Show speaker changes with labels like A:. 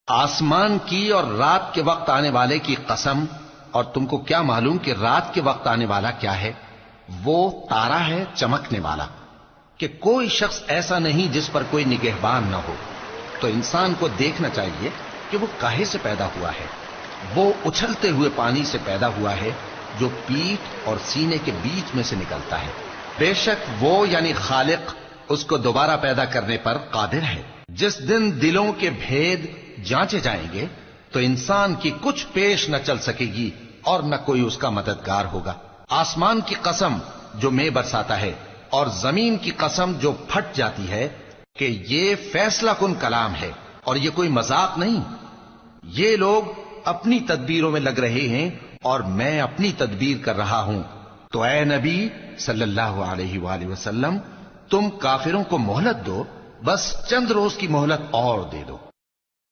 A: आसमान की और रात के वक्त आने वाले की कसम, और तुमको क्या मालूम कि रात के वक्त आने वाला क्या है? वो तारा है चमकने वाला, कि कोई शख्स ऐसा नहीं जिस पर कोई निगहबान न हो। तो इंसान को देखना चाहिए कि वो काहे से पैदा हुआ है। वो उछलते हुए पानी से पैदा हुआ है जो पीठ और सीने के बीच में से निकलता है। बेशक वो यानी खालिक उसको दोबारा पैदा करने पर कादिर है। जिस दिन दिलों के भेद जांचे जाएंगे तो इंसान की कुछ पेश न चल सकेगी और न कोई उसका मददगार होगा। आसमान की कसम जो मेघ बरसाता है और जमीन की कसम जो फट जाती है कि ये फैसला कुन कलाम है और ये कोई मजाक नहीं। ये लोग अपनी तदबीरों में लग रहे हैं और मैं अपनी तदबीर कर रहा हूं। तो ऐ नबी सल्लल्लाहु अलैहि वसल्लम, तुम काफिरों को मोहलत दो, बस चंद रोज की मोहलत और दे दो।